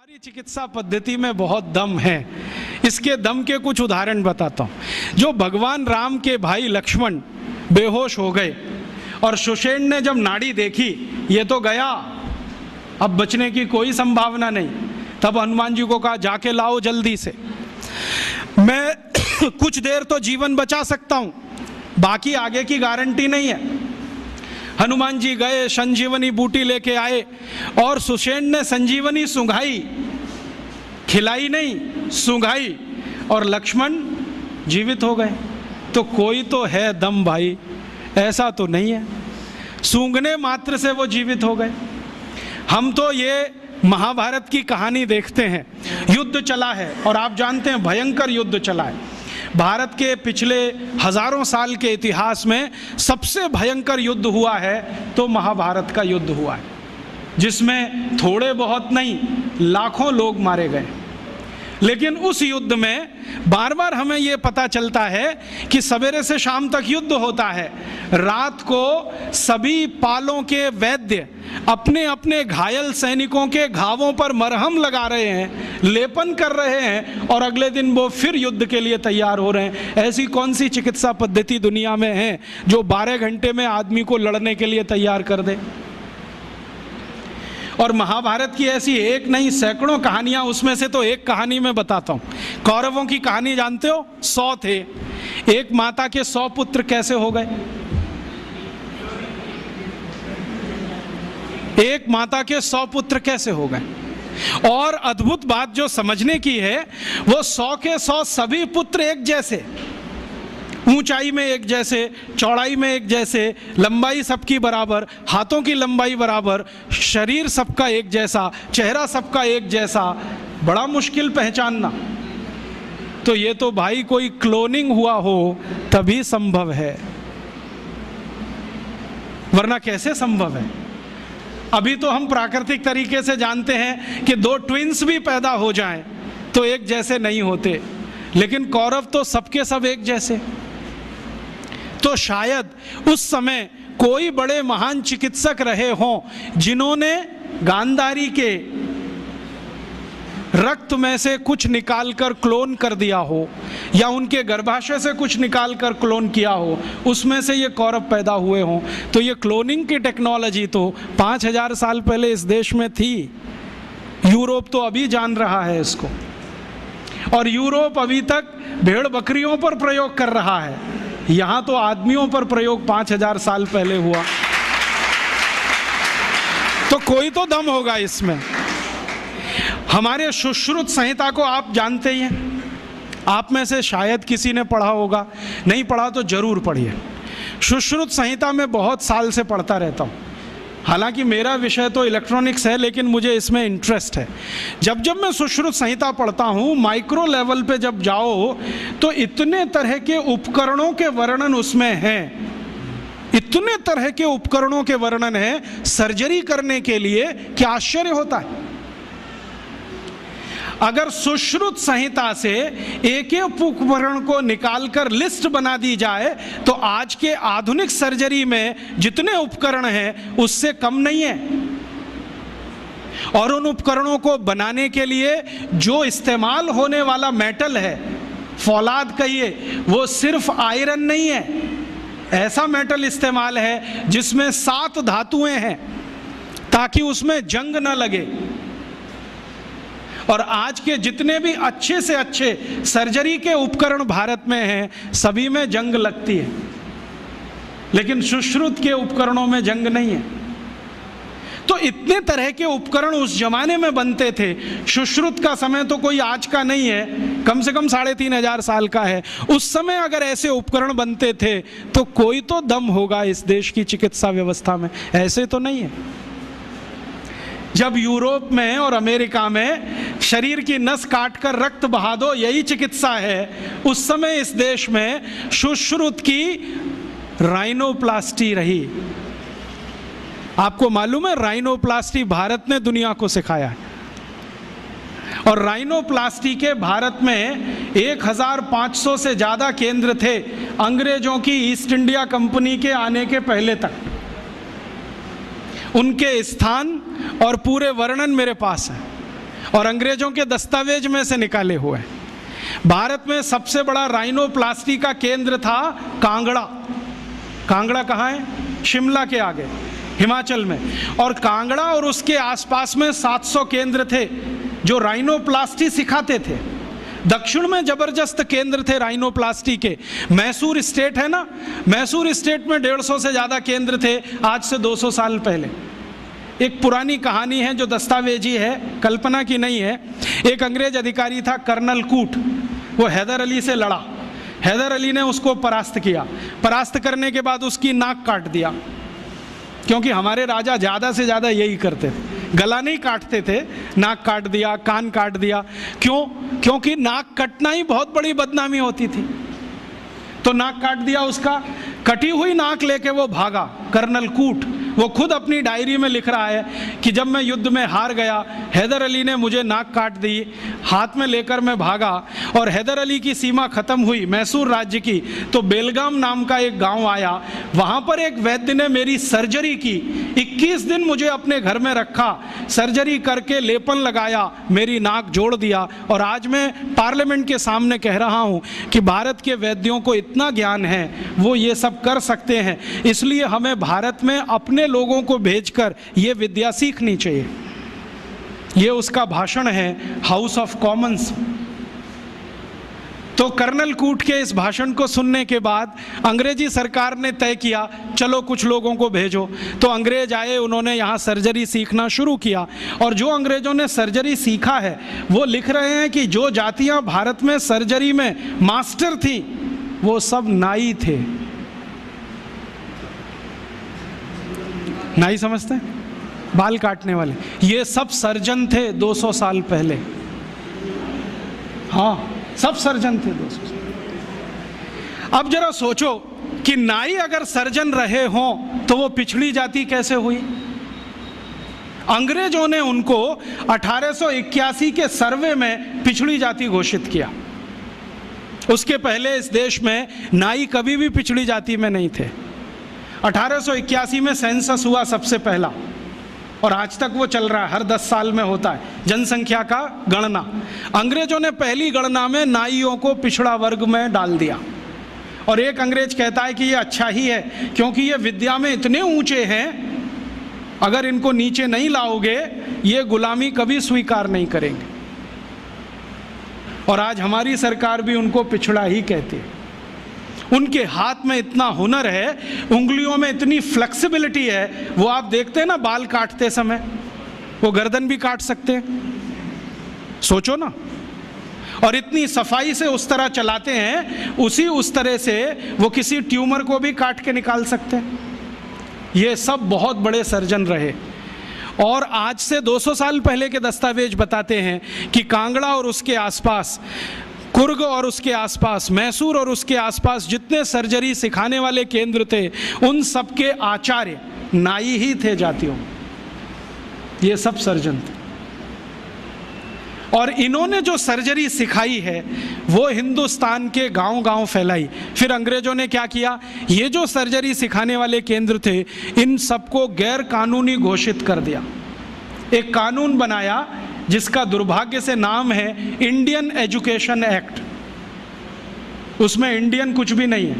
हमारी चिकित्सा पद्धति में बहुत दम है। इसके दम के कुछ उदाहरण बताता हूँ। जो भगवान राम के भाई लक्ष्मण बेहोश हो गए और सुषेण ने जब नाड़ी देखी, ये तो गया, अब बचने की कोई संभावना नहीं, तब हनुमान जी को कहा जाके लाओ जल्दी से, मैं कुछ देर तो जीवन बचा सकता हूँ, बाकी आगे की गारंटी नहीं है। हनुमान जी गए, संजीवनी बूटी लेके आए और सुषेण ने संजीवनी सूंघाई, खिलाई नहीं, सूंघाई, और लक्ष्मण जीवित हो गए। तो कोई तो है दम भाई, ऐसा तो नहीं है सूंघने मात्र से वो जीवित हो गए। हम तो ये महाभारत की कहानी देखते हैं, युद्ध चला है और आप जानते हैं भयंकर युद्ध चला है। भारत के पिछले हजारों साल के इतिहास में सबसे भयंकर युद्ध हुआ है तो महाभारत का युद्ध हुआ है, जिसमें थोड़े बहुत नहीं लाखों लोग मारे गए। लेकिन उस युद्ध में बार बार हमें ये पता चलता है कि सवेरे से शाम तक युद्ध होता है, रात को सभी पालों के वैद्य अपने अपने घायल सैनिकों के घावों पर मरहम लगा रहे हैं, लेपन कर रहे हैं, और अगले दिन वो फिर युद्ध के लिए तैयार हो रहे हैं। ऐसी कौन सी चिकित्सा पद्धति दुनिया में है जो 12 घंटे में आदमी को लड़ने के लिए तैयार कर दे? और महाभारत की ऐसी एक नहीं सैकड़ों कहानियां, उसमें से तो एक कहानी मैं बताता हूं। कौरवों की कहानी जानते हो? 100 थे, एक माता के 100 पुत्र कैसे हो गए? एक माता के 100 पुत्र कैसे हो गए? और अद्भुत बात जो समझने की है, वो 100 के 100 सभी पुत्र एक जैसे, ऊंचाई में एक जैसे, चौड़ाई में एक जैसे, लंबाई सबकी बराबर, हाथों की लंबाई बराबर, शरीर सबका एक जैसा, चेहरा सबका एक जैसा, बड़ा मुश्किल पहचानना। तो ये तो भाई कोई क्लोनिंग हुआ हो तभी संभव है, वरना कैसे संभव है? अभी तो हम प्राकृतिक तरीके से जानते हैं कि 2 ट्विंस भी पैदा हो जाएं तो एक जैसे नहीं होते, लेकिन कौरव तो सबके सब एक जैसे। तो शायद उस समय कोई बड़े महान चिकित्सक रहे हों जिन्होंने गांधारी के रक्त में से कुछ निकालकर क्लोन कर दिया हो, या उनके गर्भाशय से कुछ निकालकर क्लोन किया हो, उसमें से ये कौरव पैदा हुए हों। तो ये क्लोनिंग की टेक्नोलॉजी तो 5000 साल पहले इस देश में थी। यूरोप तो अभी जान रहा है इसको, और यूरोप अभी तक भेड़ बकरियों पर प्रयोग कर रहा है, यहां तो आदमियों पर प्रयोग 5000 साल पहले हुआ। तो कोई तो दम होगा इसमें। हमारे सुश्रुत संहिता को आप जानते ही हैं, आप में से शायद किसी ने पढ़ा होगा, नहीं पढ़ा तो जरूर पढ़िए। सुश्रुत संहिता में बहुत साल से पढ़ता रहता हूं। हालांकि मेरा विषय तो इलेक्ट्रॉनिक्स है, लेकिन मुझे इसमें इंटरेस्ट है। जब जब मैं सुश्रुत संहिता पढ़ता हूँ, माइक्रो लेवल पे जब जाओ तो इतने तरह के उपकरणों के वर्णन उसमें हैं, इतने तरह के उपकरणों के वर्णन हैं सर्जरी करने के लिए कि आश्चर्य होता है। अगर सुश्रुत संहिता से एक एक उपकरण को निकालकर लिस्ट बना दी जाए तो आज के आधुनिक सर्जरी में जितने उपकरण हैं उससे कम नहीं है। और उन उपकरणों को बनाने के लिए जो इस्तेमाल होने वाला मेटल है, फौलाद कहिए, वो सिर्फ आयरन नहीं है, ऐसा मेटल इस्तेमाल है जिसमें 7 धातुएं हैं ताकि उसमें जंग न लगे। और आज के जितने भी अच्छे से अच्छे सर्जरी के उपकरण भारत में हैं, सभी में जंग लगती है, लेकिन सुश्रुत के उपकरणों में जंग नहीं है। तो इतने तरह के उपकरण उस जमाने में बनते थे। सुश्रुत का समय तो कोई आज का नहीं है, कम से कम 3500 साल का है। उस समय अगर ऐसे उपकरण बनते थे तो कोई तो दम होगा इस देश की चिकित्सा व्यवस्था में, ऐसे तो नहीं है। जब यूरोप में और अमेरिका में शरीर की नस काटकर रक्त बहा दो, यही चिकित्सा है, उस समय इस देश में सुश्रुत की राइनोप्लास्टी रही। आपको मालूम है, राइनोप्लास्टी भारत ने दुनिया को सिखाया है। और राइनोप्लास्टी के भारत में 1500 से ज़्यादा केंद्र थे अंग्रेजों की ईस्ट इंडिया कंपनी के आने के पहले तक। उनके स्थान और पूरे वर्णन मेरे पास है। और अंग्रेजों के दस्तावेज में से निकाले हुए। भारत में सबसे बड़ा राइनोप्लास्टी का केंद्र था कांगड़ा। कांगड़ा कहाँ है? शिमला के आगे, हिमाचल में। और कांगड़ा और उसके आसपास में 700 केंद्र थे जो राइनोप्लास्टी सिखाते थे। दक्षिण में जबरदस्त केंद्र थे राइनोप्लास्टी के। मैसूर स्टेट है ना, मैसूर स्टेट में 150 से ज़्यादा केंद्र थे आज से 200 साल पहले। एक पुरानी कहानी है जो दस्तावेजी है, कल्पना की नहीं है। एक अंग्रेज अधिकारी था कर्नल कूट, वो हैदर अली से लड़ा। हैदर अली ने उसको परास्त किया। परास्त करने के बाद उसकी नाक काट दिया, क्योंकि हमारे राजा ज़्यादा से ज़्यादा यही करते थे, गला नहीं काटते थे, नाक काट दिया, कान काट दिया। क्यों? क्योंकि नाक कटना ही बहुत बड़ी बदनामी होती थी। तो नाक काट दिया उसका। कटी हुई नाक लेके वो भागा कर्नल कूट। वो खुद अपनी डायरी में लिख रहा है कि जब मैं युद्ध में हार गया, हैदर अली ने मुझे नाक काट दी, हाथ में लेकर मैं भागा और हैदर अली की सीमा खत्म हुई मैसूर राज्य की, तो बेलगाम नाम का एक गांव आया। वहां पर एक वैद्य ने मेरी सर्जरी की, 21 दिन मुझे अपने घर में रखा, सर्जरी करके लेपन लगाया, मेरी नाक जोड़ दिया। और आज मैं पार्लियामेंट के सामने कह रहा हूं कि भारत के वैद्यों को इतना ज्ञान है, वो ये सब कर सकते हैं। इसलिए हमें भारत में अपने लोगों को भेजकर ये विद्या सीखनी चाहिए। ये उसका भाषण है हाउस ऑफ कॉमन्स। तो कर्नल कूट के इस भाषण को सुनने के बाद अंग्रेजी सरकार ने तय किया, चलो कुछ लोगों को भेजो। तो अंग्रेज आए, उन्होंने यहाँ सर्जरी सीखना शुरू किया। और जो अंग्रेजों ने सर्जरी सीखा है वो लिख रहे हैं कि जो जातियाँ भारत में सर्जरी में मास्टर थी वो सब नाई थे। नाई समझते हैं? बाल काटने वाले। ये सब सर्जन थे 200 साल पहले। हाँ, सब सर्जन थे 200 साल। अब जरा सोचो कि नाई अगर सर्जन रहे हों तो वो पिछड़ी जाति कैसे हुई? अंग्रेजों ने उनको 1881 के सर्वे में पिछड़ी जाति घोषित किया। उसके पहले इस देश में नाई कभी भी पिछड़ी जाति में नहीं थे। 1881 में सेंसस हुआ सबसे पहला, और आज तक वो चल रहा है, हर 10 साल में होता है जनसंख्या का गणना। अंग्रेजों ने पहली गणना में नाइयों को पिछड़ा वर्ग में डाल दिया। और एक अंग्रेज कहता है कि ये अच्छा ही है, क्योंकि ये विद्या में इतने ऊंचे हैं, अगर इनको नीचे नहीं लाओगे ये गुलामी कभी स्वीकार नहीं करेंगे। और आज हमारी सरकार भी उनको पिछड़ा ही कहती है। उनके हाथ में इतना हुनर है, उंगलियों में इतनी फ्लेक्सिबिलिटी है। वो आप देखते हैं ना, बाल काटते समय वो गर्दन भी काट सकते हैं, सोचो ना। और इतनी सफाई से उस तरह चलाते हैं, उस तरह से वो किसी ट्यूमर को भी काट के निकाल सकते हैं। ये सब बहुत बड़े सर्जन रहे। और आज से 200 साल पहले के दस्तावेज बताते हैं कि कांगड़ा और उसके आसपास, कुर्ग और उसके आसपास, मैसूर और उसके आसपास जितने सर्जरी सिखाने वाले केंद्र थे, उन सब के आचार्य नाई ही थे जातियों। ये सब सर्जन थे। और इन्होंने जो सर्जरी सिखाई है वो हिंदुस्तान के गांव-गांव फैलाई। फिर अंग्रेजों ने क्या किया, ये जो सर्जरी सिखाने वाले केंद्र थे इन सबको गैर कानूनी घोषित कर दिया। एक कानून बनाया जिसका दुर्भाग्य से नाम है इंडियन एजुकेशन एक्ट। उसमें इंडियन कुछ भी नहीं है,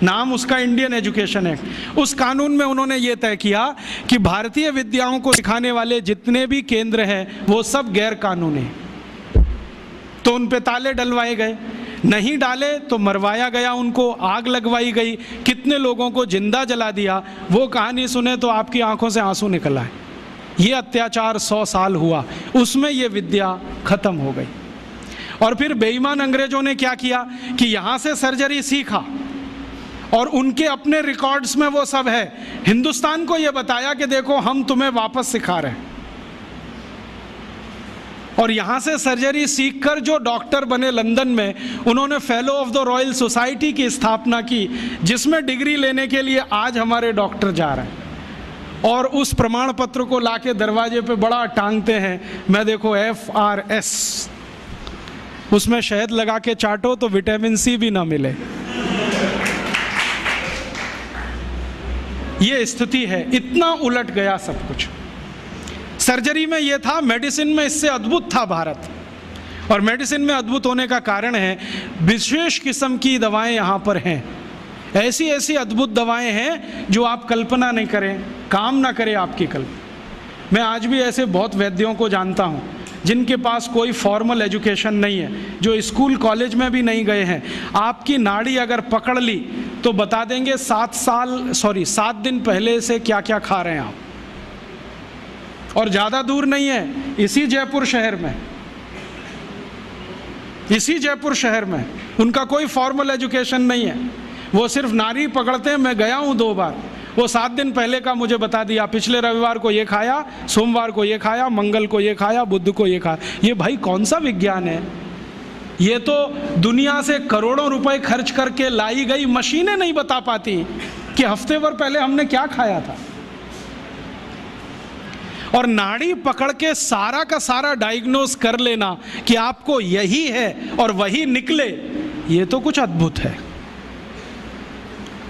नाम उसका इंडियन एजुकेशन एक्ट। उस कानून में उन्होंने ये तय किया कि भारतीय विद्याओं को सिखाने वाले जितने भी केंद्र हैं वो सब गैर कानूनी। तो उन पे ताले डलवाए गए, नहीं डाले तो मरवाया गया, उनको आग लगवाई गई, कितने लोगों को जिंदा जला दिया। वो कहानी सुने तो आपकी आंखों से आंसू निकल आए। ये अत्याचार 100 साल हुआ, उसमें ये विद्या खत्म हो गई। और फिर बेईमान अंग्रेजों ने क्या किया कि यहाँ से सर्जरी सीखा और उनके अपने रिकॉर्ड्स में वो सब है। हिंदुस्तान को ये बताया कि देखो हम तुम्हें वापस सिखा रहे हैं। और यहाँ से सर्जरी सीखकर जो डॉक्टर बने लंदन में, उन्होंने fellow of the royal society की स्थापना की, जिसमें डिग्री लेने के लिए आज हमारे डॉक्टर जा रहे हैं। और उस प्रमाण पत्र को लाके दरवाजे पे बड़ा टांगते हैं। मैं देखो FRS, उसमें शहद लगा के चाटो तो विटामिन C भी ना मिले। ये स्थिति है, इतना उलट गया सब कुछ। सर्जरी में ये था, मेडिसिन में इससे अद्भुत था भारत। और मेडिसिन में अद्भुत होने का कारण है विशेष किस्म की दवाएं यहाँ पर हैं। ऐसी ऐसी अद्भुत दवाएं हैं जो आप कल्पना नहीं करें, काम ना करें आपकी कल्पना। मैं आज भी ऐसे बहुत वैद्यों को जानता हूँ जिनके पास कोई फॉर्मल एजुकेशन नहीं है, जो स्कूल कॉलेज में भी नहीं गए हैं। आपकी नाड़ी अगर पकड़ ली तो बता देंगे 7 दिन पहले से क्या क्या खा रहे हैं आप। और ज़्यादा दूर नहीं है, इसी जयपुर शहर में उनका कोई फॉर्मल एजुकेशन नहीं है, वो सिर्फ नाड़ी पकड़ते हैं। मैं गया हूँ 2 बार, वो 7 दिन पहले का मुझे बता दिया, पिछले रविवार को ये खाया, सोमवार को ये खाया, मंगल को ये खाया, बुध को ये खाया। ये भाई कौन सा विज्ञान है? ये तो दुनिया से करोड़ों रुपए खर्च करके लाई गई मशीनें नहीं बता पाती कि हफ्ते भर पहले हमने क्या खाया था। और नाड़ी पकड़ के सारा का सारा डायग्नोस कर लेना कि आपको यही है और वही निकले, ये तो कुछ अद्भुत है।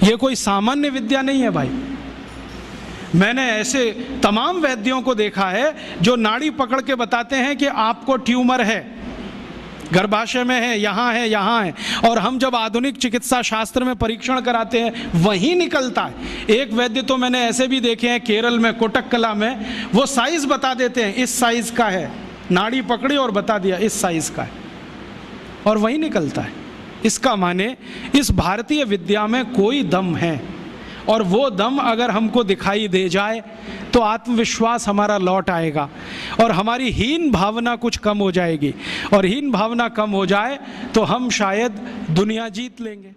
ये कोई सामान्य विद्या नहीं है भाई। मैंने ऐसे तमाम वैद्यों को देखा है जो नाड़ी पकड़ के बताते हैं कि आपको ट्यूमर है, गर्भाशय में है, यहाँ है, यहाँ है। और हम जब आधुनिक चिकित्सा शास्त्र में परीक्षण कराते हैं वही निकलता है। एक वैद्य तो मैंने ऐसे भी देखे हैं केरल में, कोटक्कला में, वो साइज बता देते हैं, इस साइज का है, नाड़ी पकड़ी और बता दिया इस साइज का है, और वही निकलता है। इसका माने इस भारतीय विद्या में कोई दम है, और वो दम अगर हमको दिखाई दे जाए तो आत्मविश्वास हमारा लौट आएगा और हमारी हीन भावना कुछ कम हो जाएगी। और हीन भावना कम हो जाए तो हम शायद दुनिया जीत लेंगे।